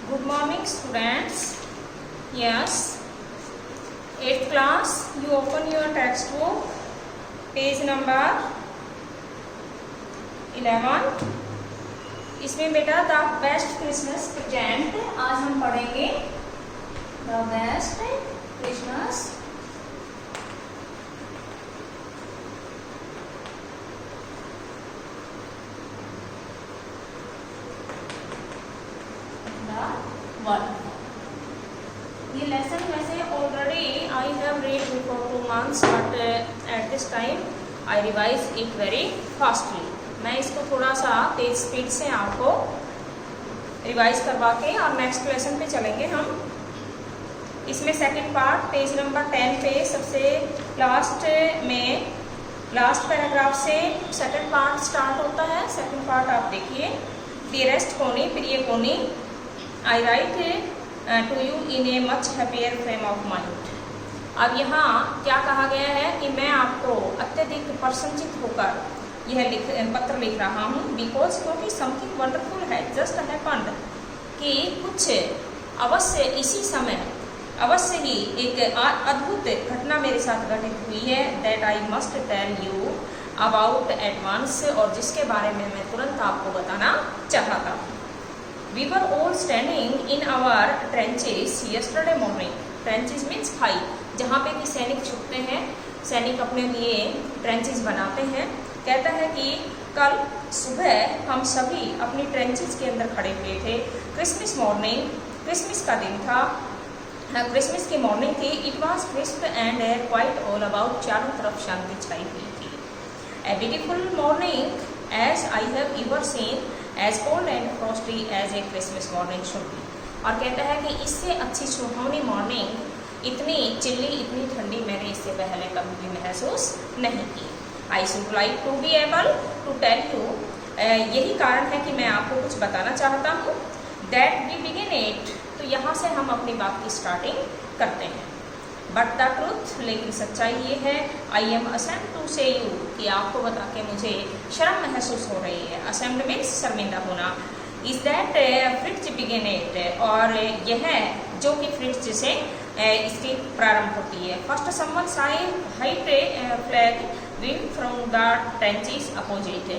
Good morning, students. Yes, 8th class. You open your textbook, page number 11. इसमें बेटा the best Christmas present आज हम पढ़ेंगे the best Christmas ये lesson वैसे already I have read before 2 months but at this time I revise it very fastly. मैं इसको थोड़ा सा तेज स्पीड से आपको रिवाइज करवा के और नेक्स्ट लेसन पे चलेंगे हम. इसमें सेकंड पार्ट पेज नंबर 10 पे सबसे लास्ट में लास्ट पैराग्राफ से सेकंड पार्ट स्टार्ट होता है. सेकंड पार्ट आप देखिए. डियरेस्ट कोनी, प्रिय Connie, I write to you in a much happier frame of mind. अब यहाँ क्या कहा गया है कि मैं आपको अत्यधिक प्रसन्नचित होकर यह पत्र लिख रहा हूँ. बिकॉज क्योंकि समथिंग वंडरफुल है जस्ट हैपेंड कि कुछ अवश्य इसी समय अवश्य ही एक अद्भुत घटना मेरे साथ घटित हुई है. That I must tell you about at once, और जिसके बारे में मैं तुरंत आपको बताना चाहता हूँ. We were all standing in our trenches yesterday morning. Trenches means खाई, जहाँ पे कि सैनिक छुपते हैं, सैनिक अपने लिए ट्रेंचेस बनाते हैं. कहता है कि कल सुबह हम सभी अपनी ट्रेंचेस के अंदर खड़े हुए थे. क्रिसमस मॉर्निंग, क्रिसमस का दिन था, क्रिसमस की मॉर्निंग थी. It was crisp and quiet all about, चारों तरफ शांति छाई हुई थी. A beautiful morning as I have ever seen, as cold and frosty as a Christmas morning should be. और कहता है कि इससे अच्छी सुहावनी मॉर्निंग, इतनी चिल्ली, इतनी ठंडी मैंने इससे पहले कभी भी महसूस नहीं की. I should like to be able to tell you, यही कारण है कि मैं आपको कुछ बताना चाहता हूँ. दैट वी बिगिन इट, तो यहाँ से हम अपनी बात की स्टार्टिंग करते हैं. बट द ट्रूथ, लेकिन सच्चाई ये है, आई एम असेम्ड टू से यू, कि आपको बता के मुझे शर्म महसूस हो रही है. असेम्ड मीन्स शर्मिंदा होना. Is that Fritz begin it, और यह जो कि फ्रिट्ज से इसकी प्रारंभ होती है. First someone seen white flag wing from the trenches opposite.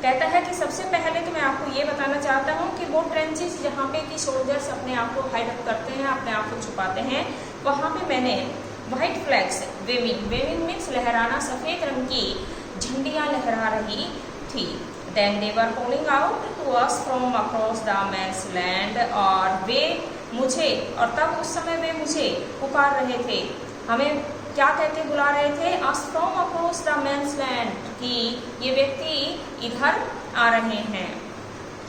कहता है कि सबसे पहले तो मैं आपको ये बताना चाहता हूँ कि वो ट्रेंचेस जहाँ पे कि सोल्जर्स अपने आप को हाइड अप करते हैं, अपने आप को छुपाते हैं, वहाँ पे मैंने white flags waving, waving means लहराना, सफ़ेद रंग की झंडियाँ लहरा रही थी. Then they were calling out to us from across the man's land, और वे मुझे, और तब उस समय वे मुझे पुकार रहे थे, हमें क्या कहते बुला रहे थे, अस from across the man's land, कि ये व्यक्ति इधर आ रहे हैं.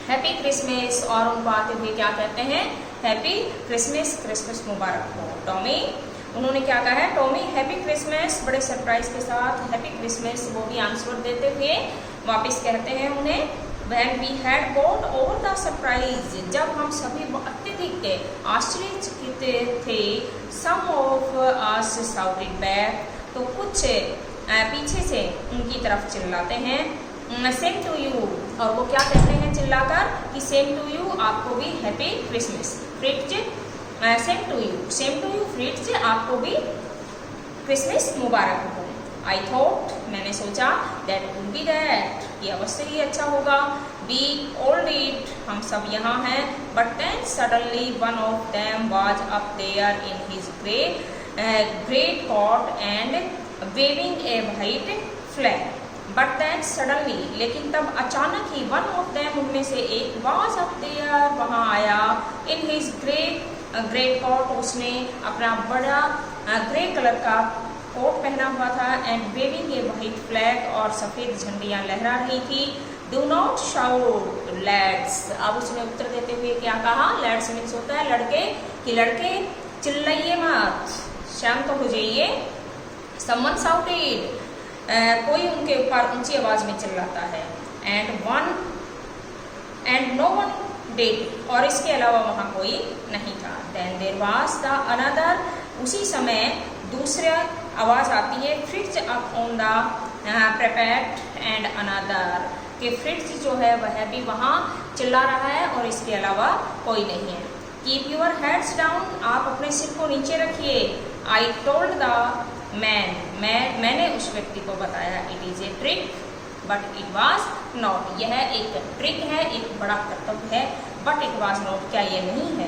हैप्पी क्रिसमस, और उनको आते हुए क्या कहते हैं, हैप्पी क्रिसमस, क्रिसमस मुबारक हो. टॉमी, उन्होंने क्या कहा है, टॉमी हैप्पी क्रिसमस, बड़े सरप्राइज के साथ हैप्पी क्रिसमस वो भी आंसर देते हुए वापस कहते हैं उन्हें. When we had got over the surprise, जब हम सभी अत्यधिक आश्चर्यचकित थे, some of us shouted back, तो कुछ पीछे से उनकी तरफ चिल्लाते हैं, सेम टू यू, और वो क्या कहते हैं चिल्लाकर कि सेम टू यू, आपको भी happy Christmas. Fritz, same to you Fritz, आपको भी क्रिसमस मुबारक हो. आई थॉट, मैंने सोचा, दैट वुड बी दैट, ये अवश्य ही अच्छा होगा. वी ऑल डिड, हम सब यहाँ हैं. But then suddenly one of them was up there in his great coat and waving a white flag. But then suddenly, लेकिन तब अचानक ही, वन ऑफ देम, उनमें से एक, वाज अप देयर, वहाँ आया, इन हिज ग्रेट कॉट, उसने अपना बड़ा ग्रे कलर का कोट पहना हुआ था, and waving a white flag, और सफ़ेद झंडियाँ लहरा रही थी. डू नॉट शाउट लैड्स, अब उसने उत्तर देते हुए क्या कहा, लैड्स मीन्स होता है लड़के, कि लड़के चिल्लाइए मत, शांत हो जाइए. समवन शाउटेड, कोई उनके ऊपर ऊंची आवाज में चिल्लाता है. एंड नो वन डिड, और इसके अलावा वहाँ कोई नहीं था. Then there was the another, उसी समय दूसरा आवाज आती है, Fritz up on the parapet and another, कि फ्रिट्ज जो है वह भी वहाँ चिल्ला रहा है और इसके अलावा कोई नहीं है. कीप योर हेड्स डाउन, आप अपने सिर को नीचे रखिए। आई टोल्ड द मैन, मैंने उस व्यक्ति को बताया, it is a trick but it was not, यह एक ट्रिक है, एक बड़ा कर्तव्य है, बट इट वॉज नॉट, क्या ये नहीं है।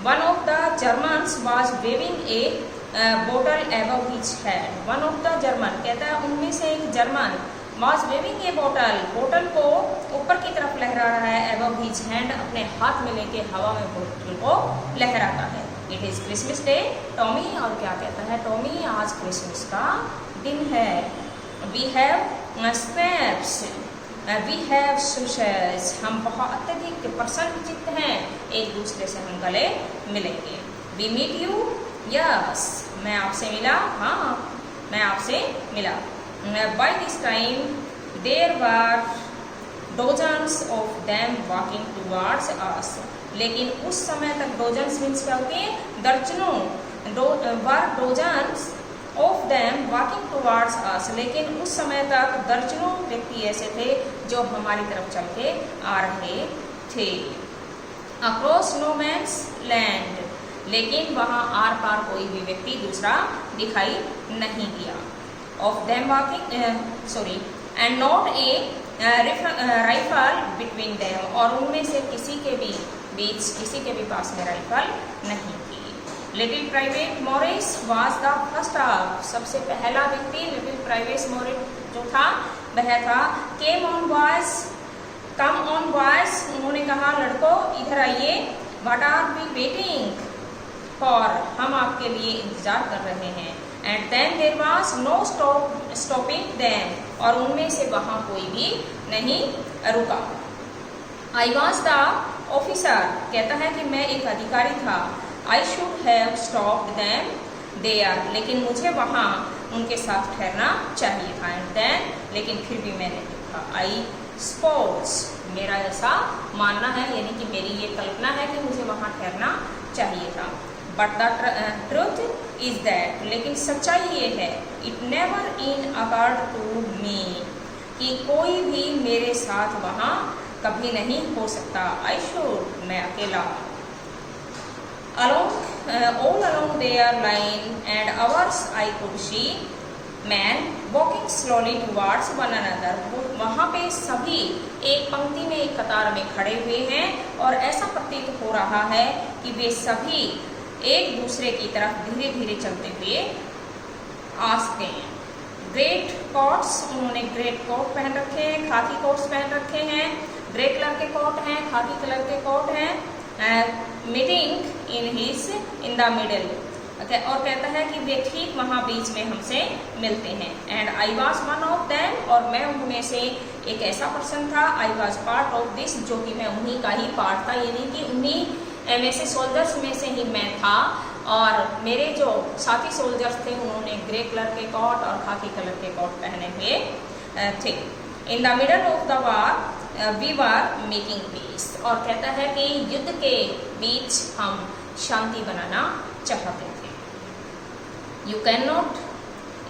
One of the Germans was waving a bottle above his head, one of the German, कहता है उनमें से एक German, was waving a bottle, बोतल को ऊपर की तरफ लहरा रहा है, एबव हिज हैंड, अपने हाथ में लेके हवा में बोतल को लहराता है। It is Christmas day Tommy, और क्या कहता है टॉमी, आज क्रिसमस का दिन है। We have snaps, we have sausages, हम बहुत अत्यधिक प्रसन्नचित्त हैं, एक दूसरे से हम गले मिलेंगे। वी मीट यू, यस, मैं आपसे मिला, हाँ मैं आपसे मिला। By this time there were dozens of them walking towards us, लेकिन उस समय तक dozens means क्या होती है, दर्जनों, were dozens of them walking towards us, लेकिन उस समय तक दर्जनों व्यक्ति ऐसे थे जो हमारी तरफ चल के आ रहे थे। Across no man's land, लेकिन वहाँ आर पार कोई भी व्यक्ति दूसरा दिखाई नहीं दिया। Of them walking, and not a rifle between them, और उनमें से किसी के भी बीच, किसी के भी पास में राइफल नहीं थी। Little private Morris was the first up, सबसे पहला व्यक्ति लिटिल प्राइवेट मॉरिस जो था वह था। Came on boys, come on boys, उन्होंने कहा लड़कों इधर आइए। What are we waiting for, हम आपके लिए इंतजार कर रहे हैं। And then there was no stopping them, और उनमें से वहाँ कोई भी नहीं रुका। I was the officer, कहता है कि मैं एक अधिकारी था। I should have stopped them there, लेकिन मुझे वहाँ उनके साथ ठहरना चाहिए था। And then, लेकिन फिर भी मैंने देखा। I suppose, मेरा ऐसा मानना है, यानी कि मेरी ये कल्पना है कि मुझे वहाँ ठहरना चाहिए था। But the truth is that, लेकिन सच्चाई ये है, it never in occurred to me, कि कोई भी मेरे साथ वहाँ कभी नहीं हो सकता। आई शुड, मैं अकेला। All along their line and ours I could see man walking slowly towards one another, वहाँ पे सभी एक पंक्ति में, एक कतार में खड़े हुए हैं, और ऐसा प्रतीत हो रहा है कि वे सभी एक दूसरे की तरफ धीरे धीरे चलते हुए आ सकते हैं। ग्रेट कोट्स, उन्होंने ग्रेट कोट पहन रखे हैं, खाकी कोट्स पहन रखे हैं, ग्रे कलर के कोट हैं, खाकी कलर के कोट हैं। मीटिंग इन द मिडल, और कहता है कि वे ठीक वहाँ बीच में हमसे मिलते हैं। And I was one of them, और मैं उनमें से एक ऐसा पर्सन था। I was part of this, जो कि मैं उन्हीं का ही पार्ट था, यानी कि उन्हीं वैसे सोल्जर्स में से ही मैं था, और मेरे जो साथी सोल्जर्स थे उन्होंने ग्रे कलर के कोट और खाकी कलर के कोट पहने हुए थे। In the middle of the war we were making peace, और कहता है कि युद्ध के बीच हम शांति बनाना चाहते थे। यू कैन नॉट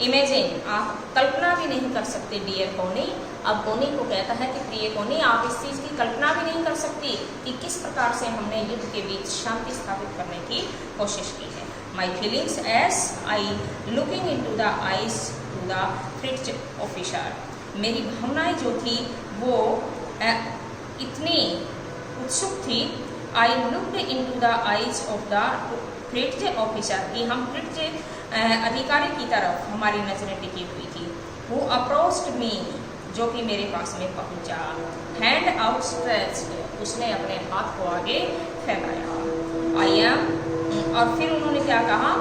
इमेजिन, आप कल्पना भी नहीं कर सकते डियर कोनी, अब कोनी को कहता है कि प्रिय कोनी, आप इस चीज़ की कल्पना भी नहीं कर सकती कि किस प्रकार से हमने युद्ध के बीच शांति स्थापित करने की कोशिश की है। My feelings as I looking in to the eyes to the Fritz officer, मेरी भावनाएं जो थी वो इतनी उत्सुक थी। I looked in to the eyes of the Fritz officer, कि हम फ्रिज अधिकारी की तरफ हमारी नजरें टिकी हुई थी। वो अप्रोच्ड मी, जो कि मेरे पास में पहुंचा। हैंड आउटस्ट्रेच्ड, उसने अपने हाथ को आगे फैलाया। आई एम, और फिर उन्होंने क्या कहा,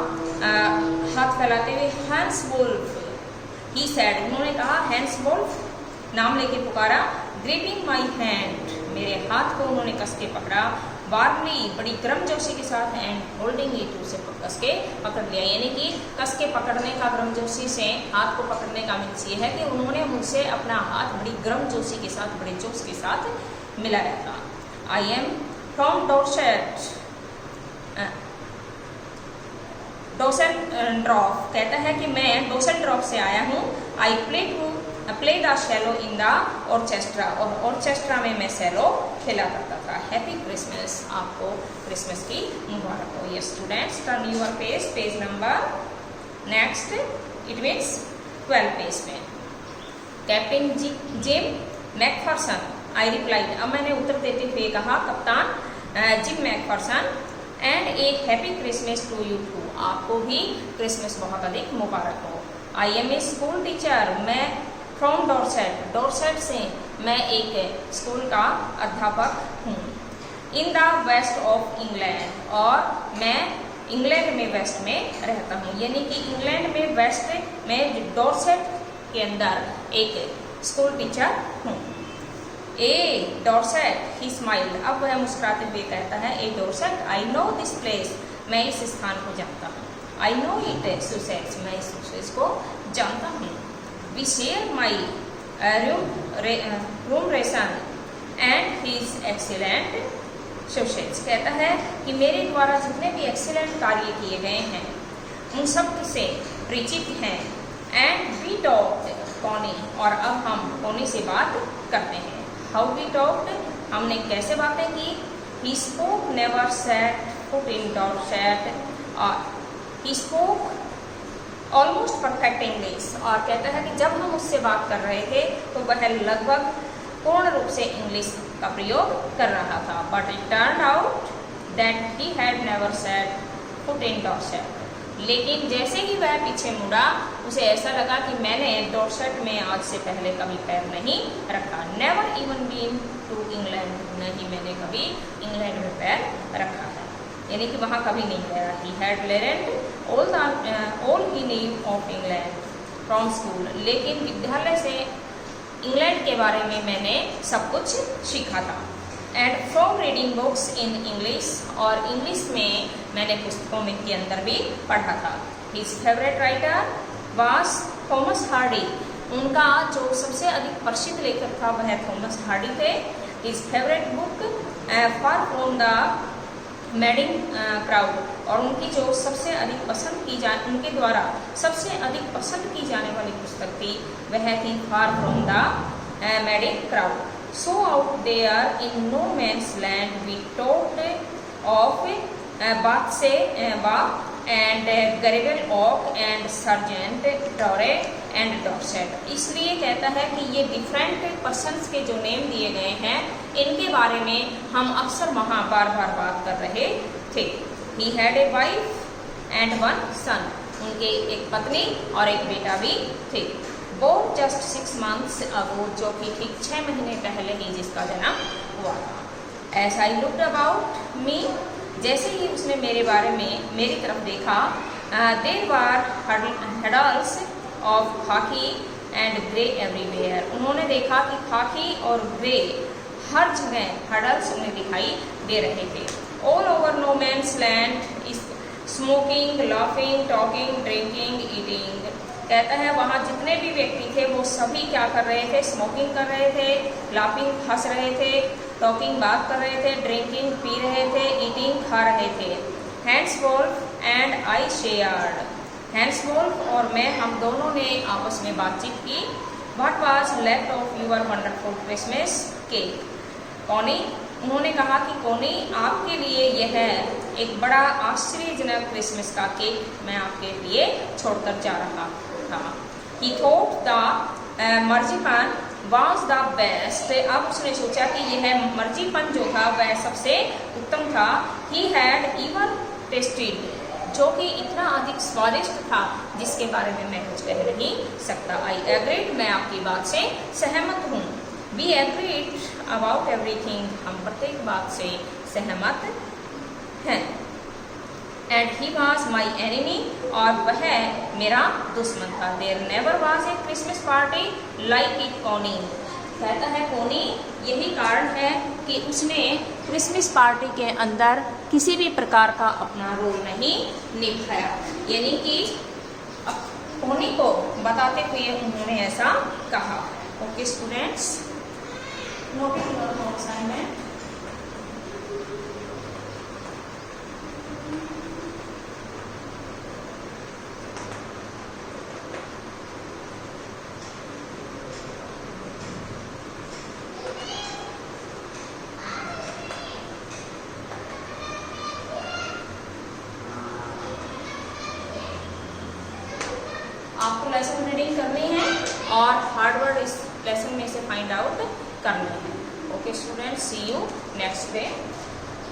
हाथ फैलाते हुए, हैंस वुल्फ, ही सैड, उन्होंने कहा हैंस वुल्फ, नाम लेके पुकारा। ग्रिपिंग माई हैंड, मेरे हाथ को उन्होंने कस के पकड़ा। वार्मली, बड़ी गर्मजोशी के साथ, एंड होल्डिंग इट, उसे कस के पकड़ लिया, यानी कि कस के पकड़ने का, गर्मजोशी से हाथ को पकड़ने का मीन्स ये है कि उन्होंने मुझसे अपना हाथ बड़ी गर्मजोशी के साथ, बड़े जोश के साथ मिलाया था। आई एम फ्रॉम डोसेल्ड्रॉफ, कहता है कि मैं डोसेल्ड्रॉफ से आया हूँ। I play the shallow in the orchestra, और ऑर्केस्ट्रा में मैं सेलो खेला करता था। हैप्पी क्रिसमस, आपको क्रिसमस की मुबारक हो। ये students turn your page number next, it means 12 page में। Captain Jim McPherson, I replied, अब मैंने उत्तर देते हुए कहा कप्तान Jim McPherson, and a happy Christmas to you too, आपको भी क्रिसमस बहुत अधिक मुबारक हो। I am a school teacher, मैं फ्रॉम डॉर्सेट, डॉर्सेट से मैं एक स्कूल का अध्यापक हूँ। In the west of England, और मैं इंग्लैंड में वेस्ट में रहता हूँ, यानी कि इंग्लैंड में वेस्ट में डॉर्सेट के अंदर एक स्कूल टीचर हूँ। ए डॉर्सेट, ही स्माइल्ड, अब वह मुस्कुराते हुए कहता है a Dorset I know this place, मैं इस स्थान को जानता हूँ। आई नो इट सुसेक्स, मैं इस सुसेक्स को जानता हूँ। We share my rum ration and his excellent Sussex, कहता है कि मेरे द्वारा जितने भी एक्सीलेंट कार्य किए गए हैं उन सब से परिचित हैं। एंड वी टॉक्ड कॉनी, और अब हम कॉनी से बात करते हैं। हाउ वी टॉक्ड, हमने कैसे बातें की। He spoke never set foot in Dorset, he spoke almost perfect English, और कहता है कि जब हम उससे बात कर रहे थे तो वह लगभग पूर्ण रूप से इंग्लिश का प्रयोग कर रहा था। But it turn out that he had never set foot in Dorset, लेकिन जैसे ही वह पीछे मुड़ा उसे ऐसा लगा कि मैंने डॉर्सेट में आज से पहले कभी पैर नहीं रखा। Never even been to England, नहीं मैंने कभी इंग्लैंड में पैर रखा है, यानी कि वहाँ कभी नहीं गया। He had learned all he new of England from school, लेकिन विद्यालय से इंग्लैंड के बारे में मैंने सब कुछ सीखा था। And from reading books in English, और इंग्लिश में मैंने पुस्तकों में के अंदर भी पढ़ा था। His favourite writer was Thomas Hardy, उनका जो सबसे अधिक प्रसिद्ध लेखक था वह थॉमस हार्डी थे। His favourite book far from the madding crowd, और उनकी जो सबसे अधिक पसंद की जाए, उनके द्वारा सबसे अधिक पसंद की जाने वाली पुस्तक थी वह थी far from the madding crowd. So out there in no man's land we talked of Bath and Garibald Oak and Sergeant Torre and Dorset। इसलिए कहता है कि ये डिफरेंट पर्सन्स के जो नेम दिए गए हैं इनके बारे में हम अक्सर वहाँ बार बार बात कर रहे थे। He had a wife and one son, उनके एक पत्नी और एक बेटा भी थे। बोर्न जस्ट 6 months अगो, जो कि ठीक 6 महीने पहले ही जिसका जन्म हुआ था। As I looked about me, जैसे ही उसने मेरे बारे में मेरी तरफ देखा, there were huddles of khaki and grey everywhere, उन्होंने देखा कि खाकी और ग्रे हर जगह हडल्स उन्हें दिखाई दे रहे थे। All over no man's land is smoking, laughing, talking, drinking, eating, कहता है वहाँ जितने भी व्यक्ति थे वो सभी क्या कर रहे थे, स्मोकिंग कर रहे थे, लाफिंग हंस रहे थे, टॉकिंग बात कर रहे थे, ड्रिंकिंग पी रहे थे, ईटिंग खा रहे थे। हैंड्सवोल्फ एंड आई शेयर्ड, हैंड्सवोल्फ और मैं, हम दोनों ने आपस में बातचीत की। What was left of your wonderful Christmas cake, Connie, उन्होंने कहा कि कॉनी आपके लिए यह एक बड़ा आश्चर्यजनक क्रिसमस का केक मैं आपके लिए छोड़कर जा रहा था। He thought the मर्जीपान was the best, अब उसने सोचा कि यह मर्जीपान जो था वह सबसे उत्तम था। He had even tasted, जो कि इतना अधिक स्वादिष्ट था जिसके बारे में मैं कुछ कह नहीं सकता। I agreed, मैं आपकी बात से सहमत हूँ। We agreed about everything, हम प्रत्येक बात से सहमत हैं। And he was my enemy, और वह मेरा दुश्मन था। There never was a Christmas party like it, Connie, कहता है कोनी यही कारण है कि उसने क्रिसमस पार्टी के अंदर किसी भी प्रकार का अपना रोल नहीं निभाया, यानी कि कोनी को बताते हुए उन्होंने ऐसा कहा। Okay students, not your assignment. आपको लेसन रीडिंग करनी है और हार्ड वर्ड इस लेसन में से फाइंड आउट करने हैं। Okay student, see you next day.